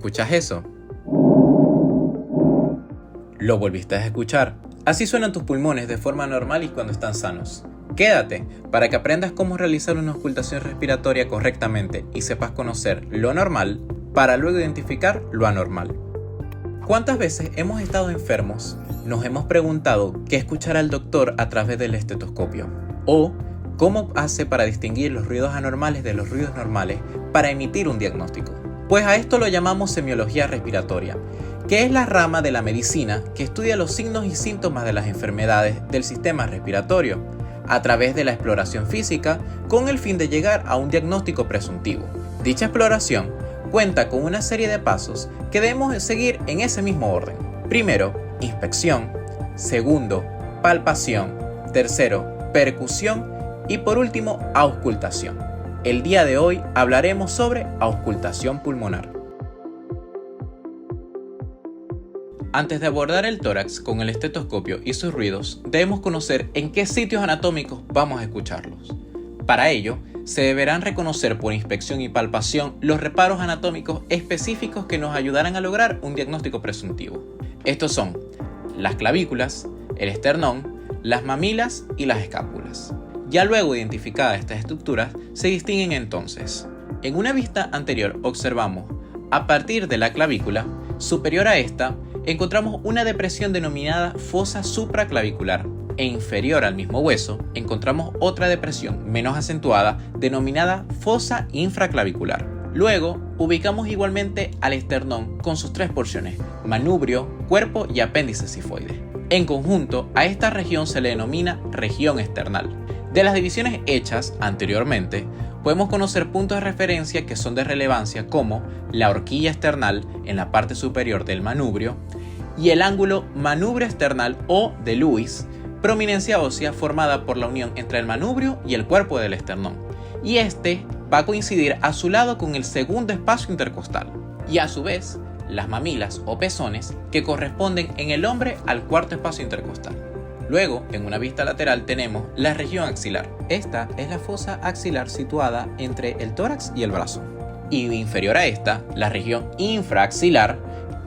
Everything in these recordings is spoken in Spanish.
¿Escuchas eso? Lo volviste a escuchar. Así suenan tus pulmones de forma normal y cuando están sanos. Quédate para que aprendas cómo realizar una auscultación respiratoria correctamente y sepas conocer lo normal para luego identificar lo anormal. ¿Cuántas veces hemos estado enfermos? Nos hemos preguntado qué escuchar al doctor a través del estetoscopio. O cómo hace para distinguir los ruidos anormales de los ruidos normales para emitir un diagnóstico. Pues a esto lo llamamos semiología respiratoria, que es la rama de la medicina que estudia los signos y síntomas de las enfermedades del sistema respiratorio, a través de la exploración física con el fin de llegar a un diagnóstico presuntivo. Dicha exploración cuenta con una serie de pasos que debemos seguir en ese mismo orden. Primero, inspección. Segundo, palpación. Tercero, percusión. Y por último, auscultación. El día de hoy hablaremos sobre auscultación pulmonar. Antes de abordar el tórax con el estetoscopio y sus ruidos, debemos conocer en qué sitios anatómicos vamos a escucharlos. Para ello, se deberán reconocer por inspección y palpación los reparos anatómicos específicos que nos ayudarán a lograr un diagnóstico presuntivo. Estos son las clavículas, el esternón, las mamilas y las escápulas. Ya luego identificadas estas estructuras, se distinguen entonces. En una vista anterior observamos, a partir de la clavícula, superior a esta, encontramos una depresión denominada fosa supraclavicular, e inferior al mismo hueso encontramos otra depresión menos acentuada denominada fosa infraclavicular. Luego ubicamos igualmente al esternón con sus tres porciones, manubrio, cuerpo y apéndice sifoide. En conjunto a esta región se le denomina región esternal. De las divisiones hechas anteriormente podemos conocer puntos de referencia que son de relevancia como la horquilla esternal en la parte superior del manubrio y el ángulo manubrio esternal o de Lewis, prominencia ósea formada por la unión entre el manubrio y el cuerpo del esternón, y este va a coincidir a su lado con el segundo espacio intercostal, y a su vez las mamilas o pezones que corresponden en el hombre al cuarto espacio intercostal. Luego, en una vista lateral tenemos la región axilar. Esta es la fosa axilar situada entre el tórax y el brazo. Y inferior a esta, la región infraaxilar,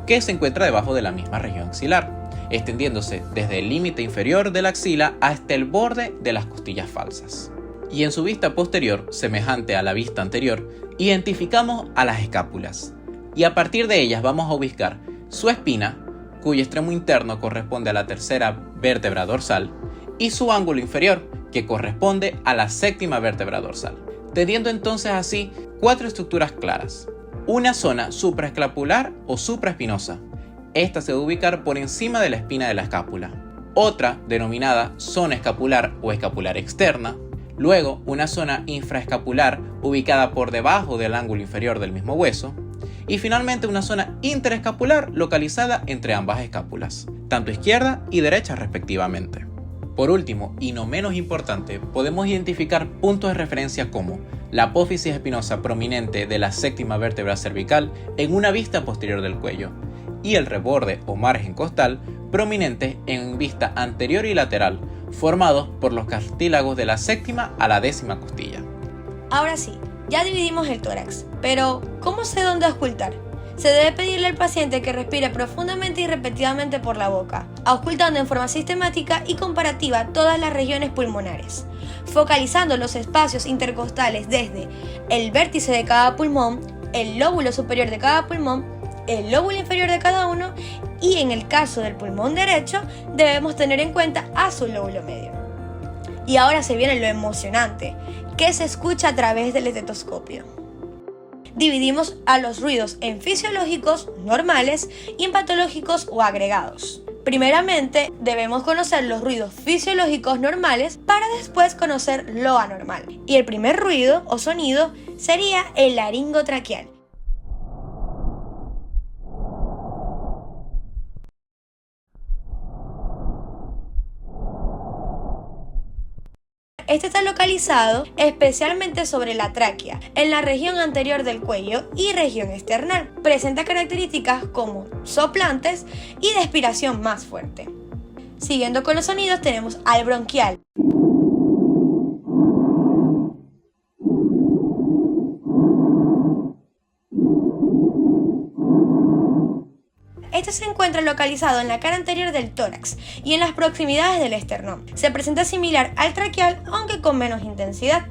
que se encuentra debajo de la misma región axilar, extendiéndose desde el límite inferior de la axila hasta el borde de las costillas falsas. Y en su vista posterior, semejante a la vista anterior, identificamos a las escápulas. Y a partir de ellas vamos a ubicar su espina, cuyo extremo interno corresponde a la tercera vértebra dorsal, y su ángulo inferior, que corresponde a la séptima vértebra dorsal, teniendo entonces así cuatro estructuras claras. Una zona supraescapular o supraespinosa. Esta se debe ubicar por encima de la espina de la escápula. Otra, denominada zona escapular o escapular externa. Luego, una zona infraescapular ubicada por debajo del ángulo inferior del mismo hueso. Y finalmente una zona interescapular localizada entre ambas escápulas, tanto izquierda y derecha respectivamente. Por último, y no menos importante, podemos identificar puntos de referencia como la apófisis espinosa prominente de la séptima vértebra cervical en una vista posterior del cuello, y el reborde o margen costal prominente en vista anterior y lateral, formados por los cartílagos de la séptima a la décima costilla. Ahora sí, ya dividimos el tórax, pero ¿cómo sé dónde auscultar? Se debe pedirle al paciente que respire profundamente y repetidamente por la boca, auscultando en forma sistemática y comparativa todas las regiones pulmonares, focalizando los espacios intercostales desde el vértice de cada pulmón, el lóbulo superior de cada pulmón, el lóbulo inferior de cada uno y en el caso del pulmón derecho debemos tener en cuenta a su lóbulo medio. Y ahora se viene lo emocionante, que se escucha a través del estetoscopio. Dividimos a los ruidos en fisiológicos, normales y en patológicos o agregados. Primeramente, debemos conocer los ruidos fisiológicos normales para después conocer lo anormal. Y el primer ruido o sonido sería el laringotraqueal. Este está localizado especialmente sobre la tráquea, en la región anterior del cuello y región esternal. Presenta características como soplantes y de expiración más fuerte. Siguiendo con los sonidos tenemos al bronquial. Este se encuentra localizado en la cara anterior del tórax y en las proximidades del esternón. Se presenta similar al traqueal, aunque con menos intensidad.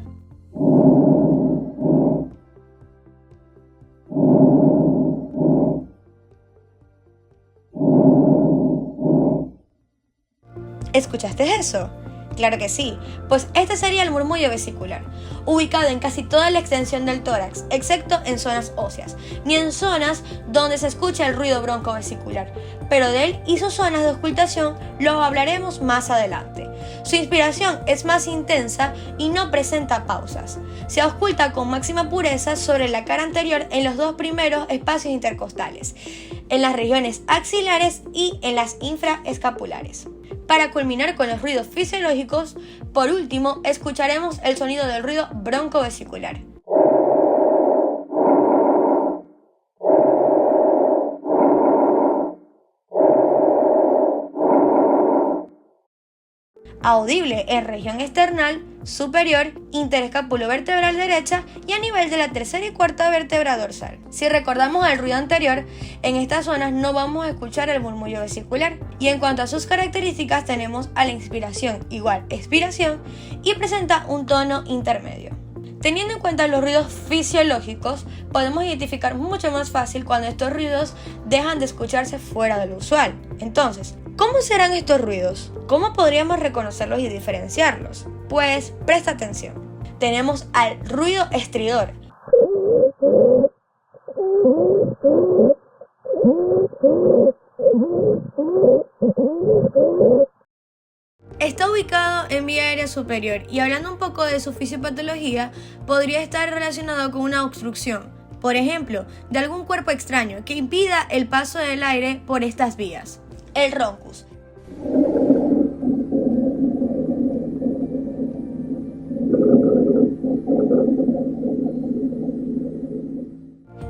¿Escuchaste eso? Claro que sí, pues este sería el murmullo vesicular, ubicado en casi toda la extensión del tórax, excepto en zonas óseas, ni en zonas donde se escucha el ruido broncovesicular, pero de él y sus zonas de ocultación lo hablaremos más adelante. Su inspiración es más intensa y no presenta pausas. Se ausculta con máxima pureza sobre la cara anterior en los dos primeros espacios intercostales, en las regiones axilares y en las infraescapulares. Para culminar con los ruidos fisiológicos, por último, escucharemos el sonido del ruido broncovesicular. Audible en región esternal, superior, interescapulovertebral derecha y a nivel de la tercera y cuarta vértebra dorsal. Si recordamos el ruido anterior, en estas zonas no vamos a escuchar el murmullo vesicular. Y en cuanto a sus características, tenemos a la inspiración igual expiración y presenta un tono intermedio. Teniendo en cuenta los ruidos fisiológicos, podemos identificar mucho más fácil cuando estos ruidos dejan de escucharse fuera de lo usual. Entonces, ¿cómo serán estos ruidos? ¿Cómo podríamos reconocerlos y diferenciarlos? Pues presta atención. Tenemos al ruido estridor. Está ubicado en vía aérea superior y hablando un poco de su fisiopatología, podría estar relacionado con una obstrucción, por ejemplo, de algún cuerpo extraño que impida el paso del aire por estas vías. El roncus.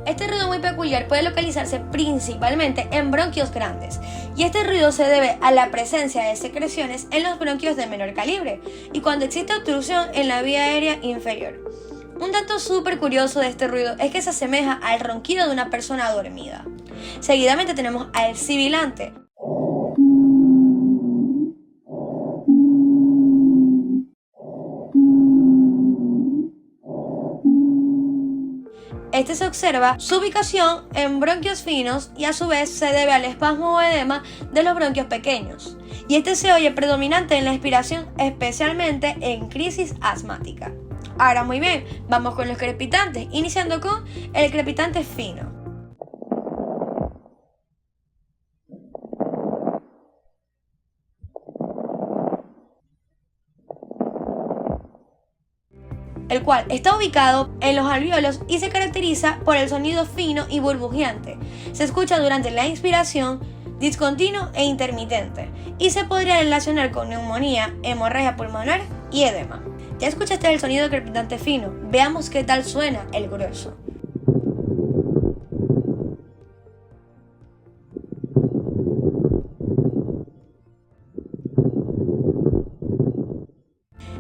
Este ruido muy peculiar puede localizarse principalmente en bronquios grandes, y este ruido se debe a la presencia de secreciones en los bronquios de menor calibre y cuando existe obstrucción en la vía aérea inferior. Un dato súper curioso de este ruido es que se asemeja al ronquido de una persona dormida. Seguidamente tenemos al sibilante. Este se observa su ubicación en bronquios finos y a su vez se debe al espasmo o edema de los bronquios pequeños. Y este se oye predominante en la expiración, especialmente en crisis asmática. Ahora muy bien, vamos con los crepitantes, iniciando con el crepitante fino. El cual está ubicado en los alvéolos y se caracteriza por el sonido fino y burbujeante. Se escucha durante la inspiración, discontinuo e intermitente, y se podría relacionar con neumonía, hemorragia pulmonar y edema. Ya escuchaste el sonido del crepitante fino, veamos qué tal suena el grueso.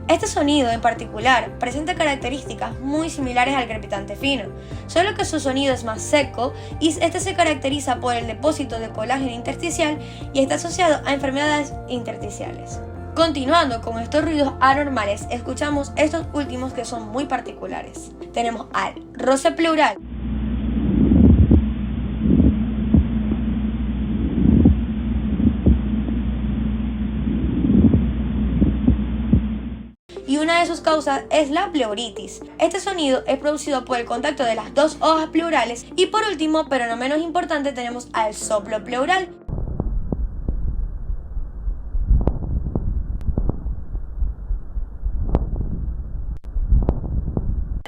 Este sonido en particular presenta características muy similares al crepitante fino, solo que su sonido es más seco y este se caracteriza por el depósito de colágeno intersticial y está asociado a enfermedades intersticiales. Continuando con estos ruidos anormales, escuchamos estos últimos que son muy particulares. Tenemos al roce pleural. Y una de sus causas es la pleuritis. Este sonido es producido por el contacto de las dos hojas pleurales. Y por último, pero no menos importante, tenemos al soplo pleural.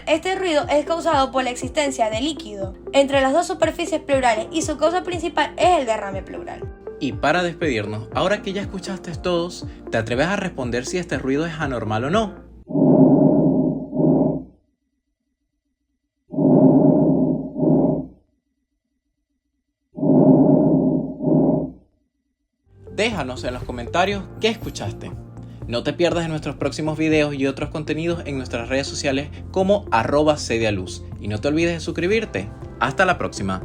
Este ruido es causado por la existencia de líquido entre las dos superficies pleurales y su causa principal es el derrame pleural. Y para despedirnos, ahora que ya escuchaste todos, ¿te atreves a responder si este ruido es anormal o no? Déjanos en los comentarios qué escuchaste. No te pierdas de nuestros próximos videos y otros contenidos en nuestras redes sociales como @cedialuz. Y no te olvides de suscribirte. Hasta la próxima.